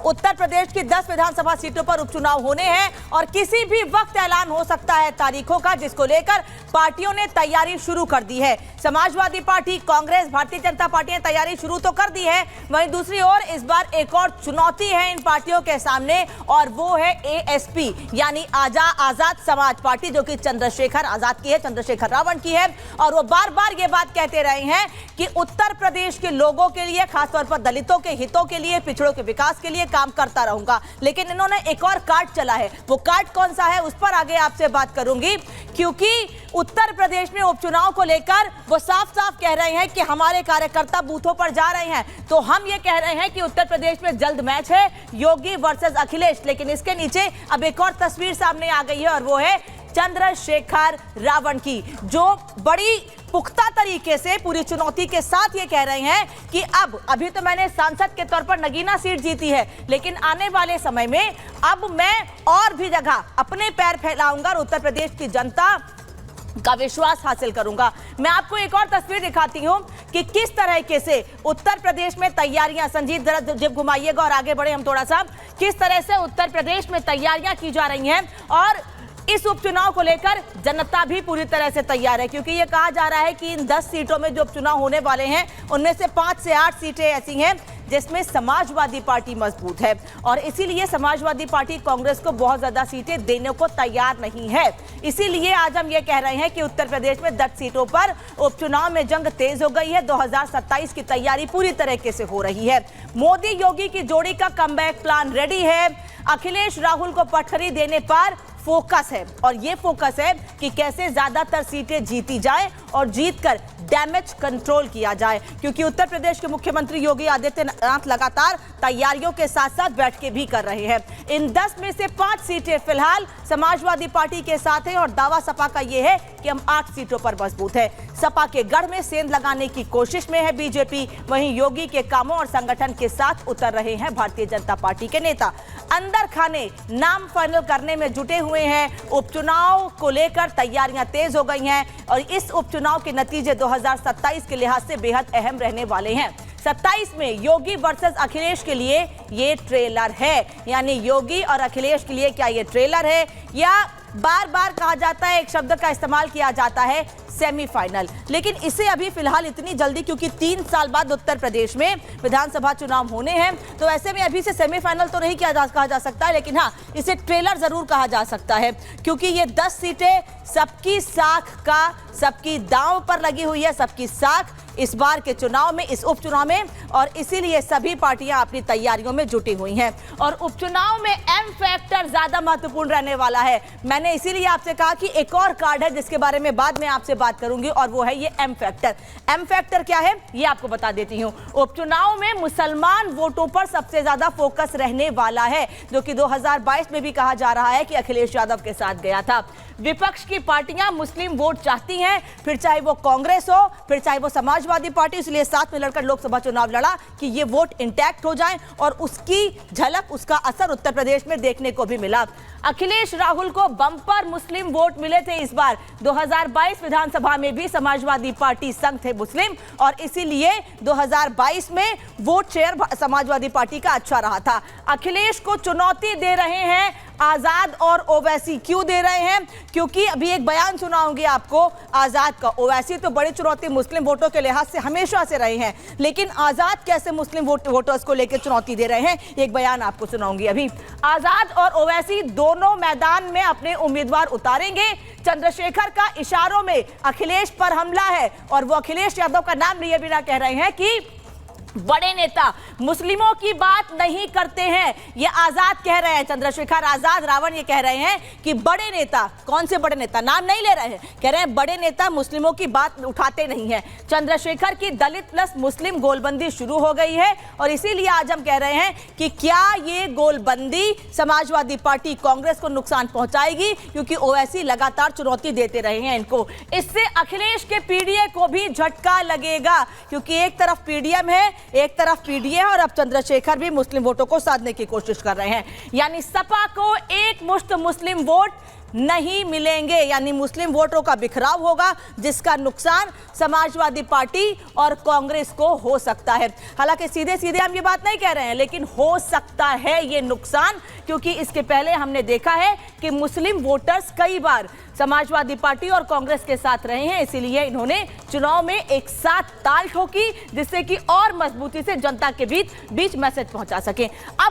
उत्तर प्रदेश की 10 विधानसभा सीटों पर उपचुनाव होने हैं और किसी भी वक्त ऐलान हो सकता है तारीखों का, जिसको लेकर पार्टियों ने तैयारी शुरू कर दी है। समाजवादी पार्टी, कांग्रेस, भारतीय जनता पार्टी ने तैयारी शुरू तो कर दी है, वहीं दूसरी ओर इस बार एक और चुनौती है इन पार्टियों के सामने और वो है एएसपी यानी आजाद समाज पार्टी, जो कि चंद्रशेखर आजाद की है, चंद्रशेखर रावण की है। और वो बार बार ये बात कहते रहे हैं कि उत्तर प्रदेश के लोगों के लिए, खासतौर पर दलितों के हितों के लिए, पिछड़ों के विकास के लिए काम करता रहूंगा। लेकिन इन्होंने एक और कार्ड चला है, वो कार्ड कौन सा है उस पर आगे आपसे बात करूंगी, क्योंकि उत्तर प्रदेश में उपचुनाव को लेकर वो साफ साफ कह रहे हैं कि हमारे कार्यकर्ता बूथों पर जा रहे हैं। तो हम ये कह रहे हैं कि उत्तर प्रदेश में जल्द मैच है, योगी वर्सेस अखिलेश। लेकिन इसके नीचे अब एक और तस्वीर सामने आ गई है और वो है चंद्रशेखर रावण की, जो बड़ी पुख्ता तरीके से पूरी चुनौती के साथ ये कह रहे हैं कि अभी तो मैंने सांसद के तौर पर नगीना सीट जीती है, लेकिन आने वाले समय में अब मैं और भी जगह अपने पैर फैलाऊंगा और उत्तर प्रदेश की जनता का विश्वास हासिल करूंगा। मैं आपको एक और तस्वीर दिखाती हूं कि किस तरीके से उत्तर प्रदेश में तैयारियां, संजीत जरा जेब घुमाइएगा और आगे बढ़े हम थोड़ा सा, किस तरह से उत्तर प्रदेश में तैयारियां की जा रही हैं और इस उपचुनाव को लेकर जनता भी पूरी तरह से तैयार है, क्योंकि ये कहा जा रहा है कि इन 10 सीटों में जो उपचुनाव होने वाले हैं उनमें से 5 से 8 सीटें ऐसी हैं जिसमें समाजवादी पार्टी मजबूत है और इसीलिए समाजवादी पार्टी कांग्रेस को बहुत ज्यादा सीटें देने को तैयार नहीं है। इसीलिए आज हम ये कह रहे हैं कि उत्तर प्रदेश में 10 सीटों पर उपचुनाव में जंग तेज हो गई है। 2027 की तैयारी पूरी तरीके से हो रही है। मोदी योगी की जोड़ी का कमबैक प्लान रेडी है। अखिलेश राहुल को पटखनी देने पर फोकस है और ये फोकस है कि कैसे ज्यादातर सीटें जीती जाए और जीतकर डैमेज कंट्रोल किया जाए, क्योंकि उत्तर प्रदेश के मुख्यमंत्री योगी आदित्यनाथ लगातार तैयारियों के साथ साथ बैठकें भी कर रहे हैं। इन 10 में से 5 सीटें फिलहाल समाजवादी पार्टी के साथ हैं और दावा सपा का यह है कि हम 8 सीटों पर मजबूत है। सपा के गढ़ में सेंध लगाने की कोशिश में है बीजेपी, वहीं योगी के कामों और संगठन के साथ उतर रहे हैं भारतीय जनता पार्टी के नेता। अंदर खाने नाम फाइनल करने में जुटे हुए हैं। उपचुनाव को लेकर तैयारियां तेज हो गई हैं और इस उपचुनाव के नतीजे 2027 के लिहाज से बेहद अहम रहने वाले हैं। 27 में योगी वर्सेस अखिलेश के लिए ये ट्रेलर है, यानी योगी और अखिलेश के लिए क्या ये ट्रेलर है या बार बार कहा जाता है, एक शब्द का इस्तेमाल किया जाता है, सेमीफाइनल। लेकिन इसे अभी फिलहाल इतनी जल्दी, क्योंकि 3 साल बाद उत्तर प्रदेश में विधानसभा चुनाव होने हैं, तो ऐसे में अभी से सेमीफाइनल तो नहीं कहा जा सकता है, लेकिन हाँ इसे ट्रेलर जरूर कहा जा सकता है, क्योंकि ये 10 सीटें सबकी साख का, सबकी दांव पर लगी हुई है, सबकी साख इस बार के चुनाव में, इस उपचुनाव में, और इसीलिए सभी पार्टियां अपनी तैयारियों में जुटी हुई हैं। और उपचुनाव में एम फैक्टर ज्यादा महत्वपूर्ण रहने वाला है। मैंने इसीलिए आपसे कहा कि एक और कार्ड है जिसके बारे में बाद में आपसे बात करूंगी और वो है ये एम फैक्टर। एम फैक्टर क्या है ये आपको बता देती हूं। उपचुनाव में मुसलमान वोटों पर सबसे ज्यादा फोकस रहने वाला है, जो कि 2022 में भी कहा जा रहा है कि अखिलेश यादव के साथ गया था। विपक्ष की पार्टियां मुस्लिम वोट चाहती हैं, फिर चाहे वो कांग्रेस हो, फिर चाहे वो समाजवादी पार्टी, इसलिए साथ में लड़कर लोकसभा चुनाव लड़ा कि ये वोट इंटैक्ट हो जाए और उसकी झलक, उसका असर उत्तर प्रदेश में देखने को भी मिला। अखिलेश राहुल को बम्पर मुस्लिम वोट मिले थे इस बार। 2022 विधानसभा में भी समाजवादी पार्टी संग थे मुस्लिम और इसीलिए 2022 में वोट शेयर समाजवादी पार्टी का अच्छा रहा था। अखिलेश को चुनौती दे रहे हैं आजाद और ओवैसी। क्यों दे रहे हैं? क्योंकि अभी एक बयान सुनाऊंगी आपको आजाद का। ओवैसी तो बड़ी चुनौती मुस्लिम वोटों के लिहाज से हमेशा से रहे हैं, लेकिन आजाद कैसे मुस्लिम वोटर्स को लेकर चुनौती दे रहे हैं, एक बयान आपको सुनाऊंगी अभी। आजाद और ओवैसी दोनों मैदान में अपने उम्मीदवार उतारेंगे। चंद्रशेखर का इशारों में अखिलेश पर हमला है और वो अखिलेश यादव का नाम लिए बिना कह रहे हैं कि बड़े नेता मुस्लिमों की बात नहीं करते हैं। ये आजाद कह रहे हैं, चंद्रशेखर आजाद रावण ये कह रहे हैं कि बड़े नेता, कौन से बड़े नेता, नाम नहीं ले रहे हैं, कह रहे हैं बड़े नेता मुस्लिमों की बात उठाते नहीं है। चंद्रशेखर की दलित प्लस मुस्लिम गोलबंदी शुरू हो गई है और इसीलिए आज हम कह रहे हैं कि क्या ये गोलबंदी समाजवादी पार्टी कांग्रेस को नुकसान पहुंचाएगी, क्योंकि ओवैसी लगातार चुनौती देते रहे हैं इनको। इससे अखिलेश के पीडीए को भी झटका लगेगा, क्योंकि एक तरफ पीडीएम है, एक तरफ पीडीए है और अब चंद्रशेखर भी मुस्लिम वोटों को साधने की कोशिश कर रहे हैं। यानी सपा को एक मुश्त मुस्लिम वोट नहीं मिलेंगे, यानी मुस्लिम वोटरों का बिखराव होगा, जिसका नुकसान समाजवादी पार्टी और कांग्रेस को हो सकता है। हालांकि सीधे सीधे हम ये बात नहीं कह रहे हैं, लेकिन हो सकता है ये नुकसान, क्योंकि इसके पहले हमने देखा है कि मुस्लिम वोटर्स कई बार समाजवादी पार्टी और कांग्रेस के साथ रहे हैं, इसीलिए इन्होंने चुनाव में एक साथ ताल ठोकी, जिससे कि और मजबूती से जनता के बीच मैसेज पहुंचा सके। अब